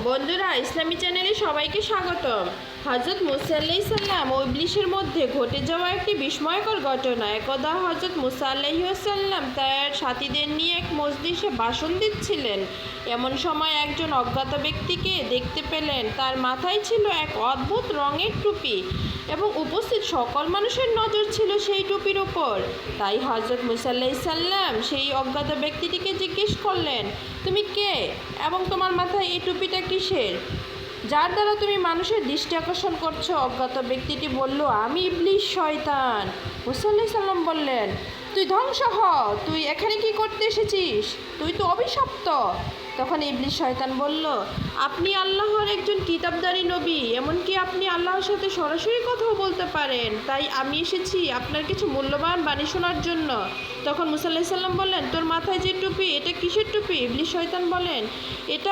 বন্ধুরা, ইসলামী চ্যানেলে সবাইকে স্বাগতম। হযরত মুসা আলাইহিস সালাম ও ইবলিসের মধ্যে ঘটে যাওয়া একটি বিস্ময়কর ঘটনা। একদা হযরত মুসা আলাইহিস সালাম তার সাথীদের নিয়ে এক মজলিসে ভাষণ দিচ্ছিলেন। এমন সময় একজন অজ্ঞাত ব্যক্তিকে দেখতে পেলেন। তার মাথায় ছিল এক অদ্ভুত রঙের টুপি এবং উপস্থিত সকল মানুষের নজর ছিল সেই টুপির উপর। তাই হযরত মুসা আলাইহিস সালাম সেই অজ্ঞাত ব্যক্তিটিকে জিজ্ঞেস করলেন, তুমি কে এবং তোমার মাথায় এই টুপিটা কিসের, যার দ্বারা তুমি মানুষের দৃষ্টি আকর্ষণ করছো? অজ্ঞাত ব্যক্তিটি বলল, আমি ইবলিস, শয়তান। মুসা আলাইহিস সালাম বললেন, তুই ধ্বংস হ, তুই এখানে কি করতে এসেছিস? তুই তো অভিশপ্ত। তখন ইবলিস শয়তান বলল, আপনি আল্লাহর একজন কিতাবদারী নবী, এমনকি আপনি আল্লাহর সাথে সরাসরি কথাও বলতে পারেন, তাই আমি এসেছি আপনার কিছু মূল্যবান বাণী শোনার জন্য। তখন মুসা আলাইহিস সালাম বললেন, তোর মাথায় যে টুপি, এটা কিসের টুপি? ইবলিস শয়তান বলেন, এটা